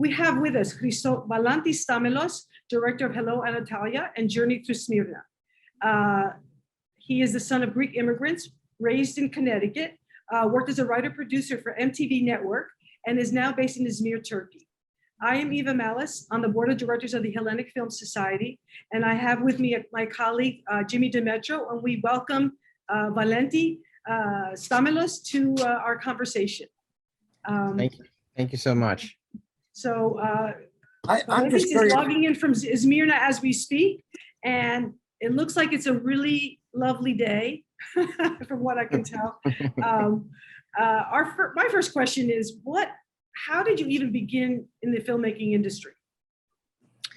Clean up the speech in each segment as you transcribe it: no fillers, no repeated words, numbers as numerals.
We have with us Chrysovalantis Stamelos, director of Hello, Anatolia and Journey through Smyrna. He is the son of Greek immigrants, raised in Connecticut, worked as a writer-producer for MTV Network, and is now based in Izmir, Turkey. I am Eva Malice on the board of directors of the Hellenic Film Society, and I have with me my colleague, Jimmy Demetro, and we welcome Valenti Stamelos to our conversation. Thank you. Thank you so much. So I'm just is logging in from Smyrna as we speak, and it looks like it's a really lovely day, from what I can tell. My first question is, how did you even begin in the filmmaking industry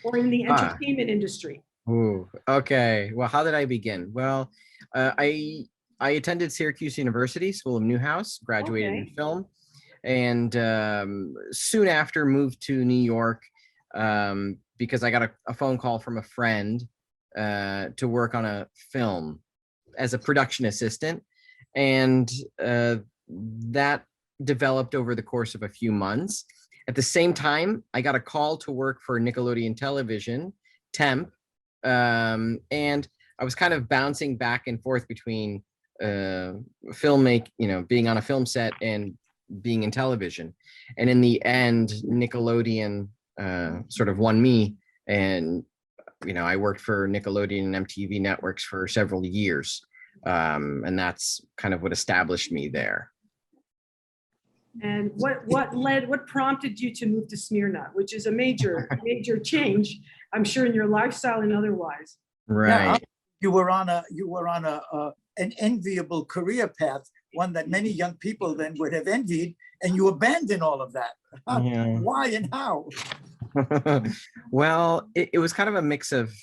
or in the entertainment industry? Ooh, okay. Well, how did I begin? Well, I attended Syracuse University School of Newhouse, graduated in film, and soon after moved to New York because I got a phone call from a friend to work on a film as a production assistant, and that developed over the course of a few months. At the same time, I got a call to work for Nickelodeon Television, temp, and I was kind of bouncing back and forth between being on a film set and being in television. And in the end, Nickelodeon sort of won me, and I worked for Nickelodeon and MTV networks for several years, and that's kind of what established me there. And what prompted you to move to Smyrna, which is a major change, I'm sure, in your lifestyle and otherwise. Right. Now, you were on an enviable career path, one that many young people then would have envied, and you abandoned all of that. Yeah. Why and how? Well, it was kind of a mix of,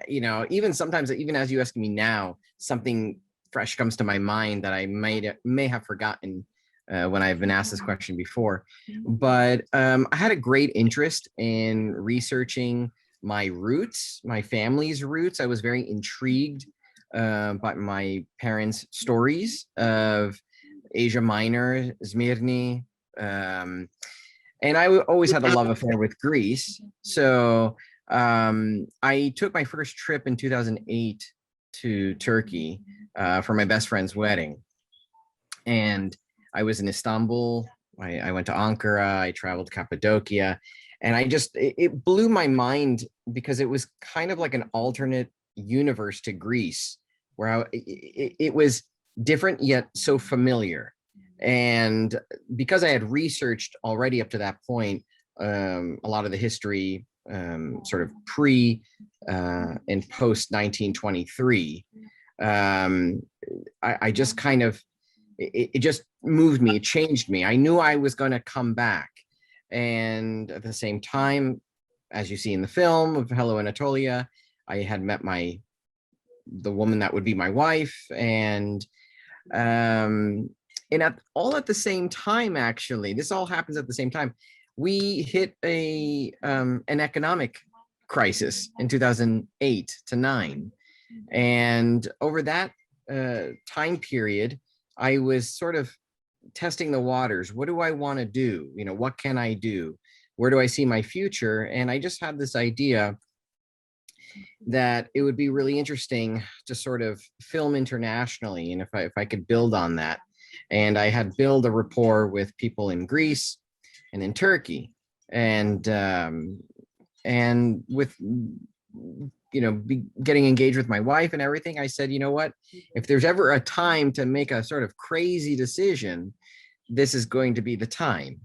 even sometimes, even as you ask me now, something fresh comes to my mind that I may have forgotten when I've been asked this question before. But I had a great interest in researching my roots, my family's roots. I was very intrigued by my parents' stories of Asia Minor, Smyrna, and I always had a love affair with Greece. So I took my first trip in 2008 to Turkey for my best friend's wedding. And I was in Istanbul. I went to Ankara. I traveled to Cappadocia. And it blew my mind because it was kind of like an alternate universe to Greece, where it was different yet so familiar. And because I had researched already up to that point a lot of the history sort of pre and post 1923, I just kind of, it just moved me, it changed me. I knew I was going to come back. And at the same time, as you see in the film of Hello, Anatolia, I had met the woman that would be my wife. And all at the same time, actually, this all happens at the same time. We hit an economic crisis in 2008 to 9. And over that time period, I was sort of testing the waters. What do I want to do? What can I do? Where do I see my future? And I just had this idea that it would be really interesting to sort of film internationally, and if I could build on that. And I had built a rapport with people in Greece and in Turkey, and with getting engaged with my wife and everything, I said, you know what, if there's ever a time to make a sort of crazy decision, this is going to be the time.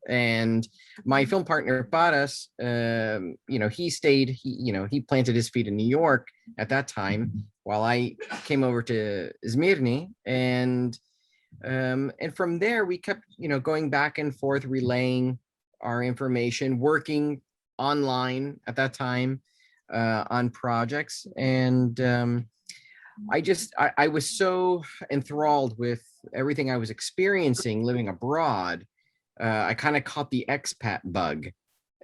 And my film partner, Paras, he stayed, he planted his feet in New York at that time, while I came over to Smyrna. And from there, we kept, going back and forth, relaying our information, working online at that time on projects. And I was so enthralled with everything I was experiencing living abroad. I kind of caught the expat bug,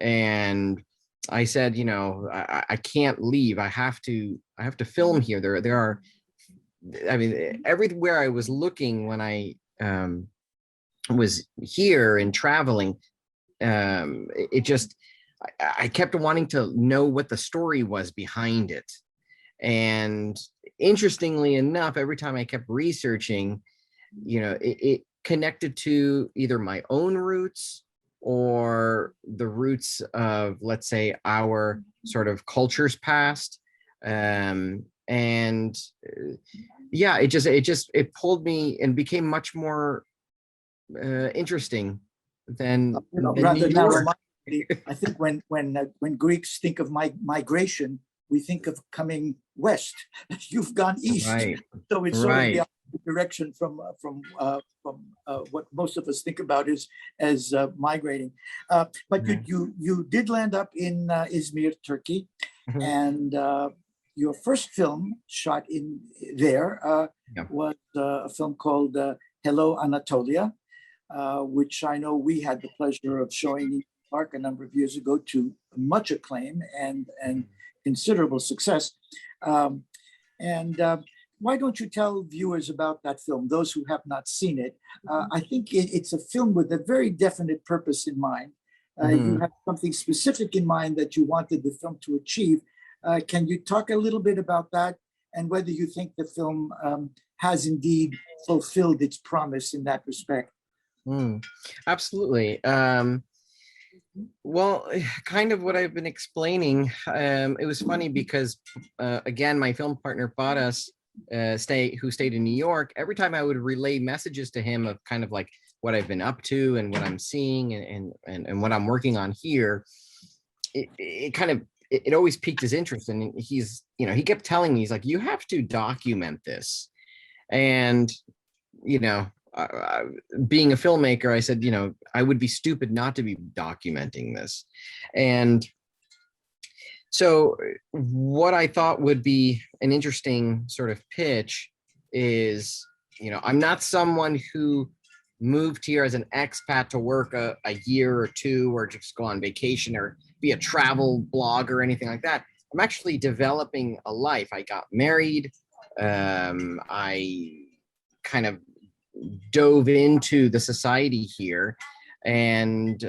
and I said, I can't leave. I have to film here. There are, everywhere I was looking when I was here and traveling, it just, I kept wanting to know what the story was behind it. And interestingly enough, every time I kept researching, it connected to either my own roots or the roots of, let's say, our sort of culture's past. And yeah, it pulled me and became much more interesting than rather New narrow. York. I think when Greeks think of migration, we think of coming west. You've gone east, Right. so it's sort of Right. the opposite direction from what most of us think about as migrating. But you did land up in Izmir, Turkey, Mhm. and your first film shot in there Yeah. was a film called Hello, Anatolia, which I know we had the pleasure of showing in Park a number of years ago to much acclaim and considerable success. Why don't you tell viewers about that film, those who have not seen it? I think it's a film with a very definite purpose in mind. You have something specific in mind that you wanted the film to achieve. Can you talk a little bit about that and whether you think the film has indeed fulfilled its promise in that respect? Absolutely. Well, kind of what I've been explaining. It was funny because, again, my film partner Paras, who stayed in New York, every time I would relay messages to him of kind of like what I've been up to and what I'm seeing and what I'm working on here, it always piqued his interest. And he kept telling me, he's like, you have to document this. And, being a filmmaker, I said, I would be stupid not to be documenting this. And so what I thought would be an interesting sort of pitch is, I'm not someone who moved here as an expat to work a year or two or just go on vacation or be a travel blogger or anything like that. I'm actually developing a life. I got married. I kind of dove into the society here, and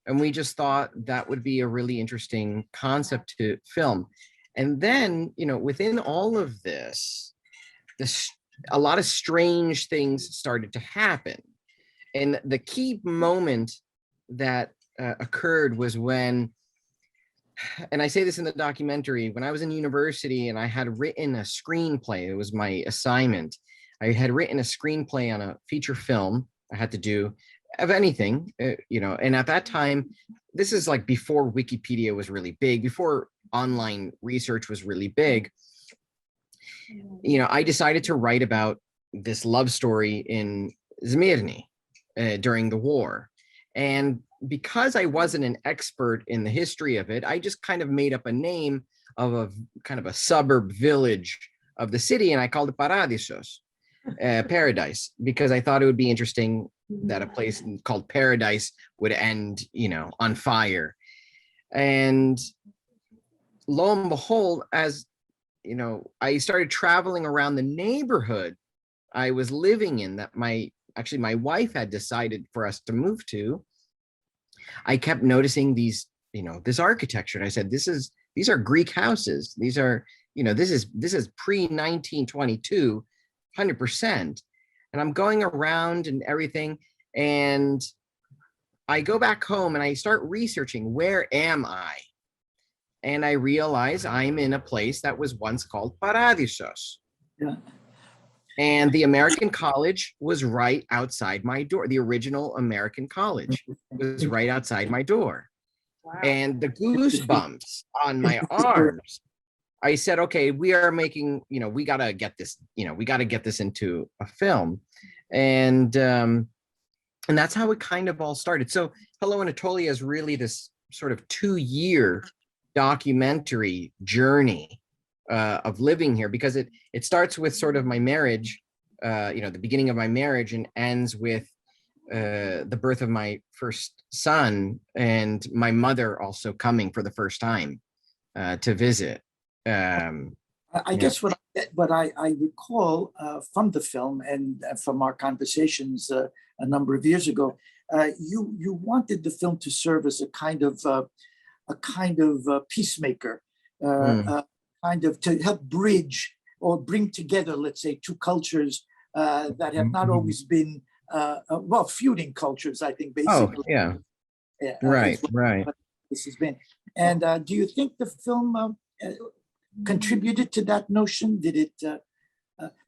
we just thought that would be a really interesting concept to film. And then, within all of this, a lot of strange things started to happen. And the key moment that occurred was when, and I say this in the documentary, when I was in university and I had written a screenplay, it was my assignment. I had written a screenplay on a feature film I had to do of anything, and at that time, this is like before Wikipedia was really big, before online research was really big. I decided to write about this love story in Smyrna during the war. And because I wasn't an expert in the history of it, I just kind of made up a name of a kind of a suburb village of the city, and I called it Paradisos. Paradise, because I thought it would be interesting that a place called Paradise would end, on fire. And lo and behold, as I started traveling around the neighborhood I was living in, that my wife had decided for us to move to. I kept noticing these, this architecture, and I said, these are Greek houses. These are, this is pre-1922. 100%. And I'm going around and everything. And I go back home and I start researching, where am I? And I realize I'm in a place that was once called Paradisos. Yeah. And the American college was right outside my door. The original American college was right outside my door. Wow. And the goosebumps on my arms, I said, okay, we are making, we got to get this, we got to get this into a film. And that's how it kind of all started. So Hello, Anatolia is really this sort of 2-year documentary journey of living here, because it starts with sort of my marriage, the beginning of my marriage, and ends with the birth of my first son, and my mother also coming for the first time to visit. I guess what I recall from the film and from our conversations a number of years ago, you wanted the film to serve as a kind of peacemaker, kind of to help bridge or bring together, let's say, two cultures that have not always been well, feuding cultures, I think, basically. Oh, yeah. Right, right. What this has been. And do you think the film contributed to that notion? Did it?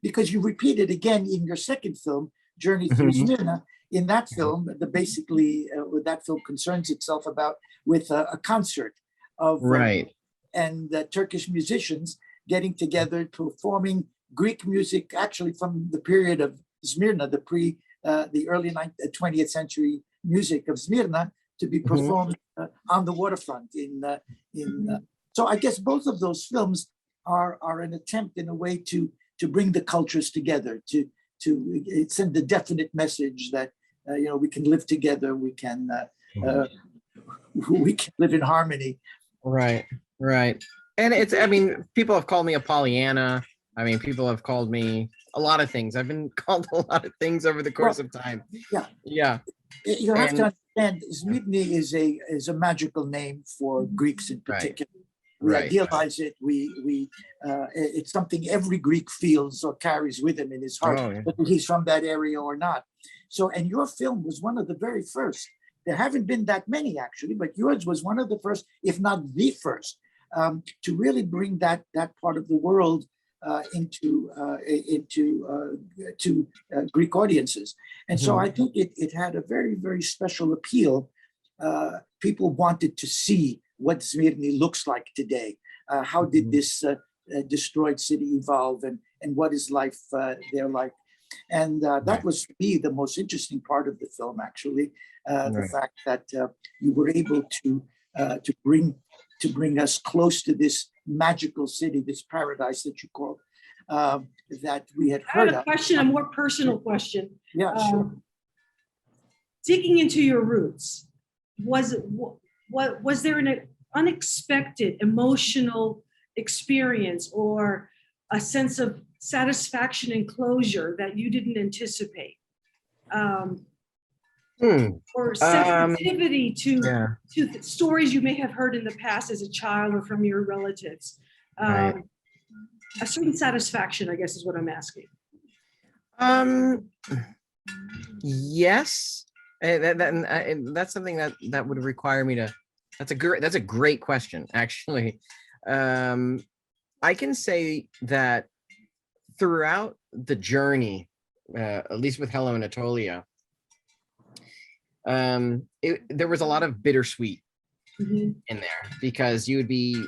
Because you repeat it again in your second film, Journey Through Smyrna. In that film, that film concerns itself with a concert of Right. and Turkish musicians getting together, performing Greek music, actually from the period of Smyrna, the early 20th century music of Smyrna, to be performed on the waterfront. So I guess both of those films are an attempt, in a way, to bring the cultures together, to send a definite message that we can live together, we can live in harmony. Right, right. And I mean, people have called me a Pollyanna. I mean, people have called me a lot of things. I've been called a lot of things over the course of time. Yeah. Yeah. You have to understand, Smyrna is a magical name for Greeks in particular. Right. We idealize it. It's something every Greek feels or carries with him in his heart, whether he's from that area or not. So, and your film was one of the very first. There haven't been that many, actually, but yours was one of the first, if not the first, to really bring that part of the world into Greek audiences. And so I think it had a very, very special appeal. People wanted to see what Smyrna looks like today. How did this destroyed city evolve, and what is life there like? And that was, for me, the most interesting part of the film, actually, the fact that you were able to bring us close to this magical city, this paradise that you called, that we had heard of. I have a question, a more personal question. Yeah, sure. Digging into your roots, was there an unexpected emotional experience or a sense of satisfaction and closure that you didn't anticipate? Or sensitivity to stories you may have heard in the past as a child or from your relatives? A certain satisfaction, I guess, is what I'm asking. Yes. And that's something that would require me to. That's a great question, actually. I can say that throughout the journey, at least with Hello Anatolia, there was a lot of bittersweet in there, because you would be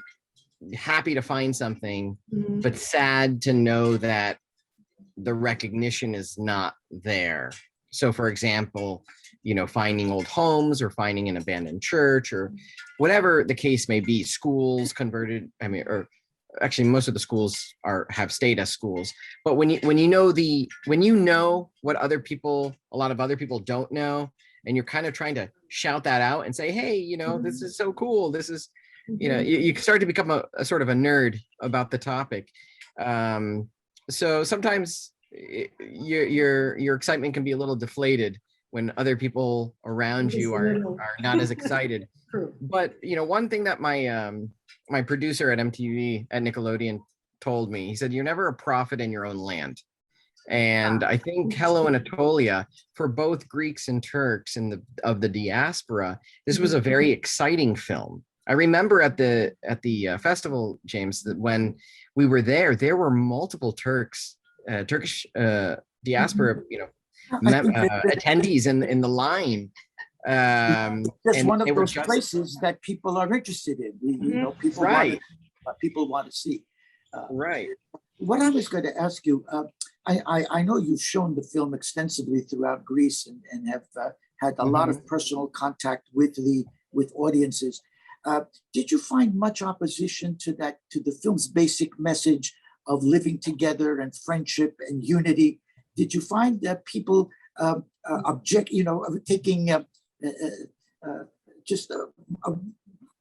happy to find something, but sad to know that the recognition is not there. So, for example, finding old homes or finding an abandoned church or whatever the case may be, schools converted. I mean, or actually most of the schools have stayed as schools. But when you know what a lot of other people don't know, and you're kind of trying to shout that out and say, hey, this is so cool. This is, you start to become a sort of a nerd about the topic. So sometimes your excitement can be a little deflated when other people around you are not as excited. But one thing that my producer at MTV at Nickelodeon told me, he said, you're never a prophet in your own land. And I think Hello Anatolia, for both Greeks and Turks of the diaspora, this was a very exciting film. I remember at the festival, James, that when we were there were multiple Turkish diaspora, attendees in the line. That's one of those places that people are interested in. People want to see. Right. What I was going to ask you, I know you've shown the film extensively throughout Greece and have had a lot of personal contact with audiences. Did you find much opposition to the film's basic message of living together and friendship and unity? Did you find that people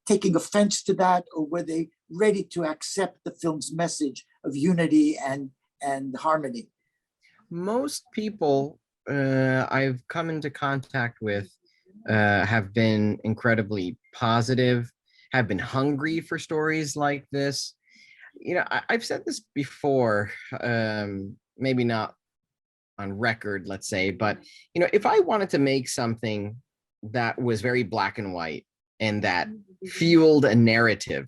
taking offense to that, or were they ready to accept the film's message of unity and harmony? Most people I've come into contact with have been incredibly positive, have been hungry for stories like this. You know, I've said this before, maybe not on record, let's say, but you know, if I wanted to make something that was very black and white and that fueled a narrative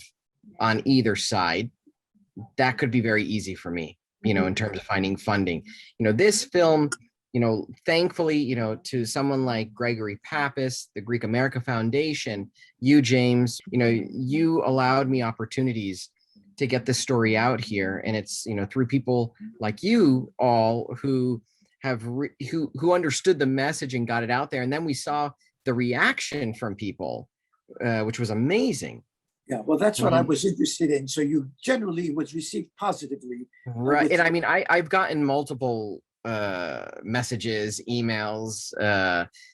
on either side, that could be very easy for me, you know, in terms of finding funding. You know, this film, you know, thankfully, you know, to someone like Gregory Pappas, the Greek America Foundation, you, James, you know, you allowed me opportunities to get this story out here. And it's, you know, through people like you all who have, who understood the message and got it out there. And then we saw the reaction from people, which was amazing. Yeah, well, that's what I was interested in. So you generally was received positively. Right. And I mean, I've gotten multiple messages, emails,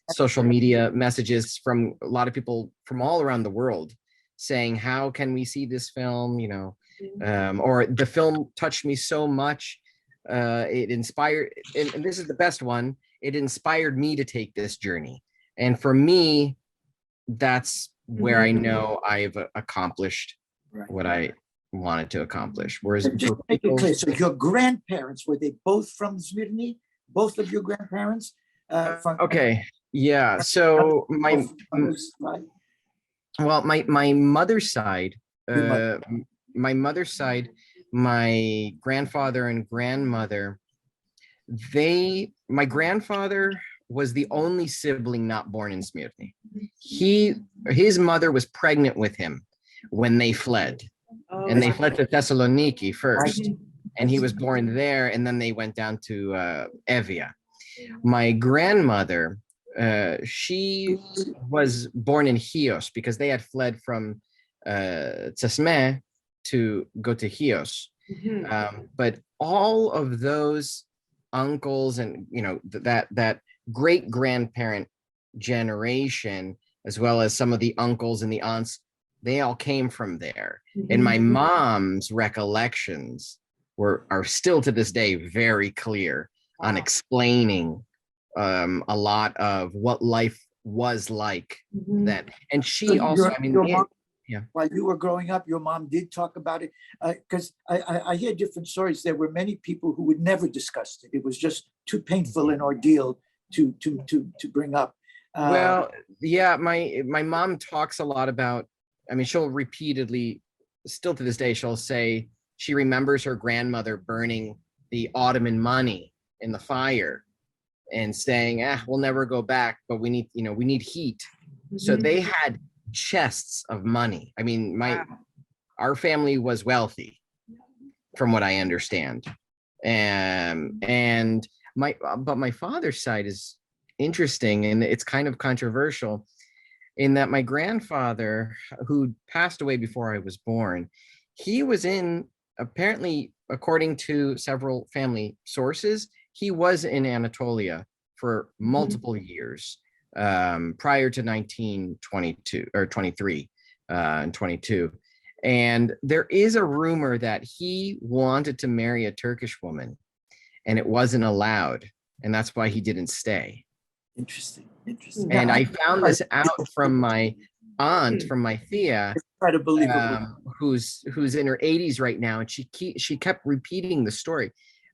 social media messages from a lot of people from all around the world saying, how can we see this film? You know, or the film touched me so much. It inspired, and this is the best one, it inspired me to take this journey. And for me, that's where I know I've accomplished what I wanted to accomplish. Whereas just to make it clear, so your grandparents, were they both from Smyrna? Both of your grandparents? Okay, yeah. So my mother's side, my grandfather and grandmother, my grandfather was the only sibling not born in Smyrna. His mother was pregnant with him when they fled. And they fled to Thessaloniki first, and he was born there, and then they went down to Evia. My grandmother, she was born in Chios because they had fled from Tsesme to go to Chios. But all of those uncles and, you know, that great grandparent generation, as well as some of the uncles and the aunts, they all came from there. And my mom's recollections are still to this day very clear on explaining a lot of what life was like then. And she also, I mean, yeah. While you were growing up, your mom did talk about it, because I hear different stories. There were many people who would never discuss it. It was just too painful an ordeal to bring up. Well, yeah, my mom talks a lot about, I mean, she'll repeatedly, still to this day, she'll say she remembers her grandmother burning the Ottoman money in the fire and saying, we'll never go back, but we need, you know, we need heat. So they had chests of money. I mean, our family was wealthy from what I understand. And my father's side is interesting, and it's kind of controversial in that my grandfather, who passed away before I was born, he was apparently, according to several family sources, he was in Anatolia for multiple years prior to 1922 or 23 and 22. And there is a rumor that he wanted to marry a Turkish woman and it wasn't allowed. And that's why he didn't stay. Interesting. And I found this out from my aunt, from my Thea, who's in her 80s right now, and she kept repeating the story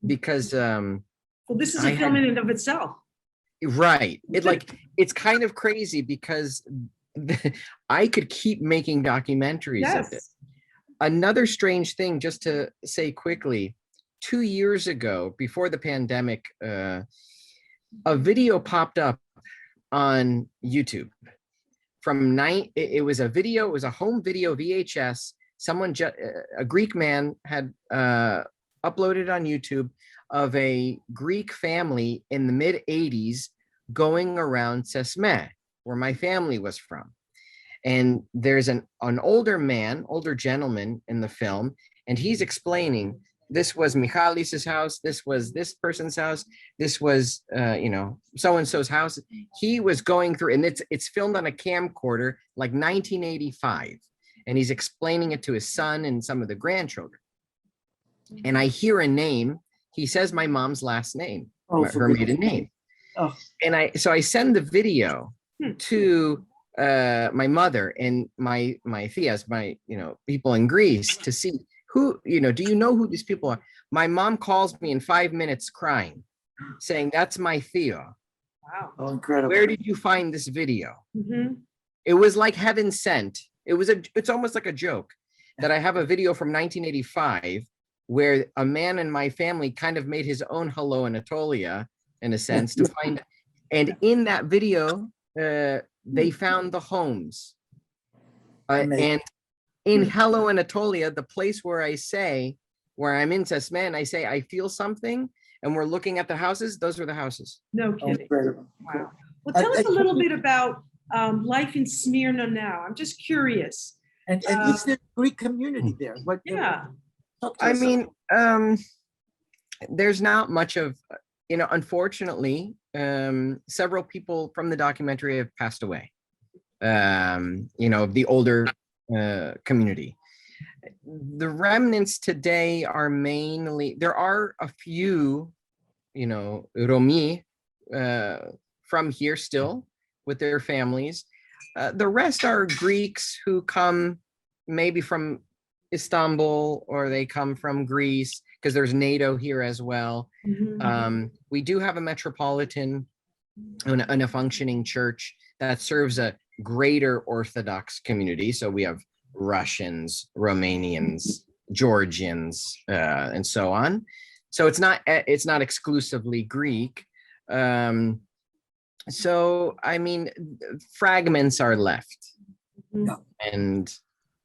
because well, this is a film in and of itself. Right. It's kind of crazy because I could keep making documentaries of it. Another strange thing, just to say quickly, 2 years ago, before the pandemic, a video popped up on YouTube it was a home video VHS. A Greek man had uploaded on YouTube of a Greek family in the mid 80s going around Tsesme, where my family was from. And there's an older gentleman in the film, and he's explaining, this was Michalis's house, this was this person's house, this was so-and-so's house. He was going through, and it's filmed on a camcorder like 1985, and he's explaining it to his son and some of the grandchildren. And I hear a name. He says my mom's last name, her maiden name. And so I send the video to my mother and my theas, my people in Greece, to see who, do you know who these people are? My mom calls me in 5 minutes crying, saying, "That's my Theo. Wow. Oh, incredible. Where did you find this video?" Mhm. It was like heaven sent. It's almost like a joke that I have a video from 1985 where a man in my family kind of made his own Hello Anatolia, in a sense, to find. And in that video, they found the homes. And in Hello Anatolia, the place where I'm in Smyrna, I say, I feel something, and we're looking at the houses. Those are the houses. No Oh, kidding. incredible. Wow. Well, tell us a little bit about life in Smyrna now. I'm just curious. And is there a Greek community there? Yeah. I mean, there's not much of, unfortunately, several people from the documentary have passed away, the older community. The remnants today are mainly, there are a few, Romi from here still with their families. The rest are Greeks who come maybe from Istanbul, or they come from Greece, because there's NATO here as well. We do have a metropolitan and a functioning church that serves a greater Orthodox community. So we have Russians, Romanians, Georgians, and so on. So it's not exclusively Greek. So I mean, fragments are left, and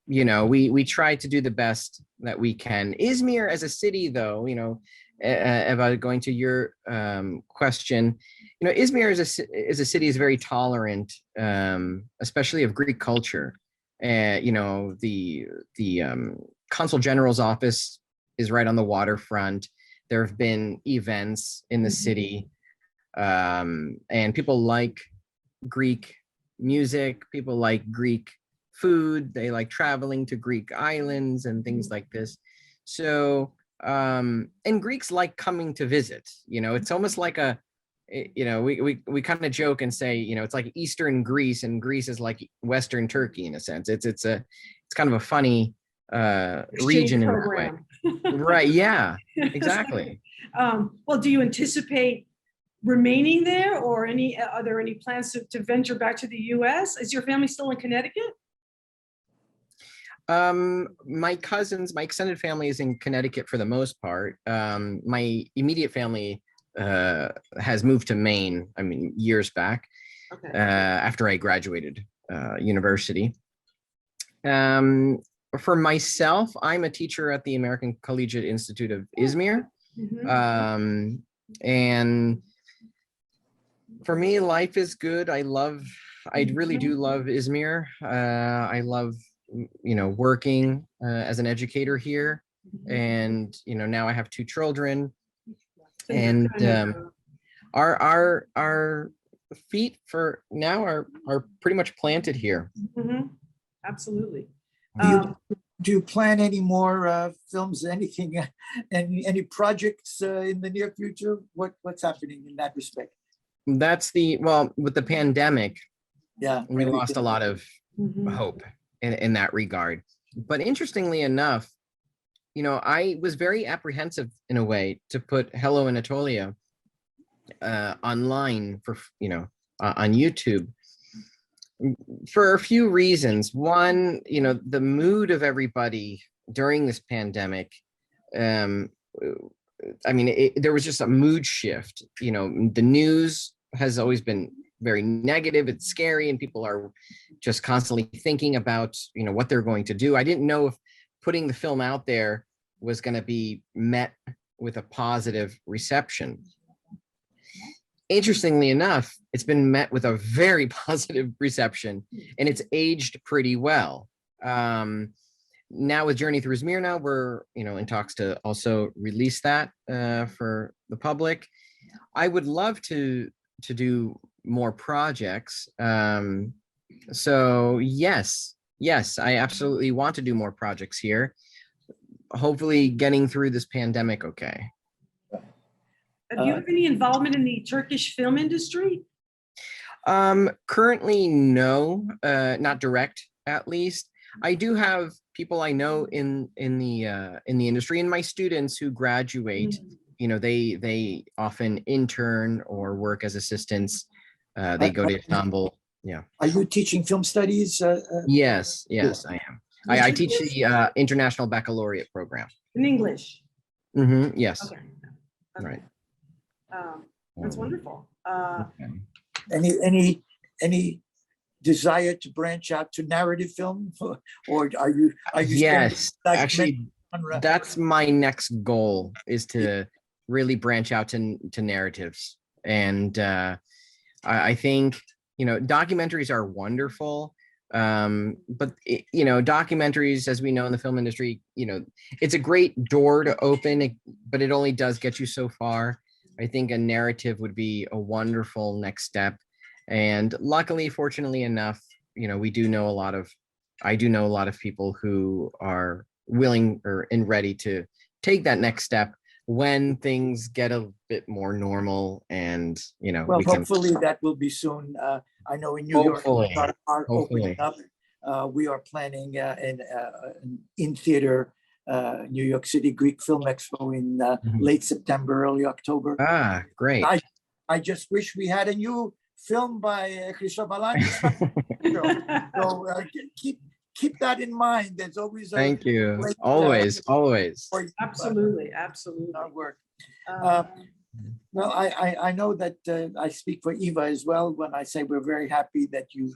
we try to do the best that we can. Izmir as a city, though, about going to your question, Izmir is a city is very tolerant, especially of Greek culture. The consul general's office is right on the waterfront. There have been events in the city, and people like Greek music. People like Greek food. They like traveling to Greek islands and things like this. So, and Greeks like coming to visit. It's almost like we kind of joke and say, it's like Eastern Greece, and Greece is like Western Turkey in a sense. It's kind of a funny region in that way. Right? Yeah, exactly. Well, do you anticipate remaining there, or are there any plans to venture back to the U.S.? Is your family still in Connecticut? My extended family is in Connecticut for the most part. My immediate family has moved to Maine, years back, after I graduated university. For myself, I'm a teacher at the American Collegiate Institute of Izmir. And for me, life is good. I really do love Izmir. I love, working as an educator here. And, now I have 2 children. And our feet for now are pretty much planted here. Absolutely. Do you plan any more films, anything, any projects in the near future? What's happening in that respect? That's with the pandemic, we lost a lot of hope in that regard. But interestingly enough, I was very apprehensive in a way to put Hello Anatolia online for, on YouTube, for a few reasons. One, the mood of everybody during this pandemic, there was just a mood shift. The news has always been very negative. It's scary, and people are just constantly thinking about, what they're going to do. I didn't know if putting the film out there was going to be met with a positive reception. Interestingly enough, it's been met with a very positive reception, and it's aged pretty well. Now with Journey Through Smyrna, we're in talks to also release that for the public. I would love to do more projects. So yes, I absolutely want to do more projects here. Hopefully getting through this pandemic okay. Do you have any involvement in the Turkish film industry? Currently, no, not direct, at least. I do have people I know in the industry, and my students who graduate. You know, they often intern or work as assistants. They go to Istanbul. Yeah. Are you teaching film studies? Yes, yes, I am. I teach the International Baccalaureate program. In English. Yes. Okay. Right. That's wonderful. Any desire to branch out to narrative film, or are you? Yes, actually, that's my next goal, is to really branch out to narratives. And I think, you know, documentaries are wonderful. But you know, documentaries, as we know in the film industry, you know, it's a great door to open, but it only does get you so far. I think a narrative would be a wonderful next step. And luckily, fortunately enough, you know, I do know a lot of people who are willing and ready to take that next step when things get a bit more normal, and, you know, well, hopefully that will be soon. I know in New York, are opening up. We are planning an in-theater New York City Greek Film Expo in late September, early October. Ah, great. I just wish we had a new film by Chrysovalantis. So keep that in mind. There's always a thank you. Always. Absolutely. Our work. Well, I know that I speak for Eva as well when I say we're very happy that you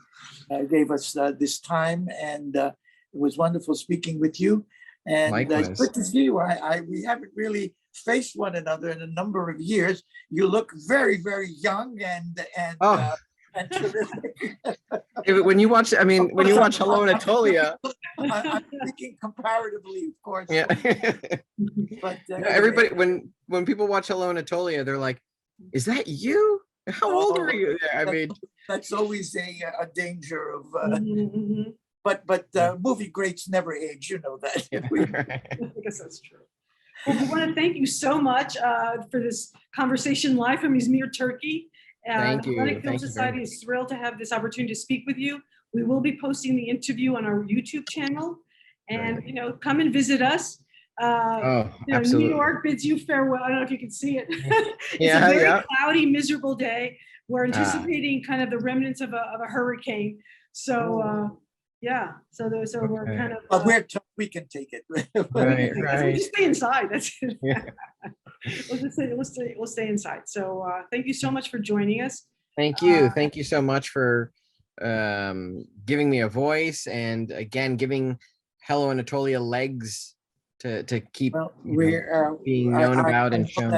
gave us this time, and it was wonderful speaking with you. And it's good to see you. We haven't really faced one another in a number of years. You look very, very young and terrific. When you watch Hello, Anatolia, I'm thinking comparatively, of course. Yeah. But everybody, when people watch Hello, Anatolia, they're like, "Is that you? How old are you?" I mean, that's always a danger of. But movie greats never age. You know that. I guess that's true. Well, we want to thank you so much for this conversation live from Izmir, Turkey. Thank you. The Hellenic Film Society is thrilled to have this opportunity to speak with you. We will be posting the interview on our YouTube channel, and you know, come and visit us. Absolutely. New York bids you farewell. I don't know if you can see it. It's a very cloudy, miserable day. We're anticipating kind of the remnants of a hurricane. So so we're kind of. We can take it. Right. We just stay inside. That's it. We'll stay inside. So thank you so much for joining us. Thank you. Thank you so much for giving me a voice, and again giving Hello, Anatolia legs to keep being known about and shown.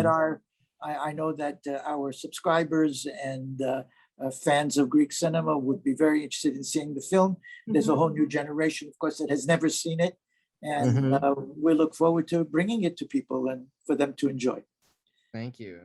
I know that our subscribers and fans of Greek cinema would be very interested in seeing the film. There's a whole new generation, of course, that has never seen it, and we look forward to bringing it to people and for them to enjoy. Thank you.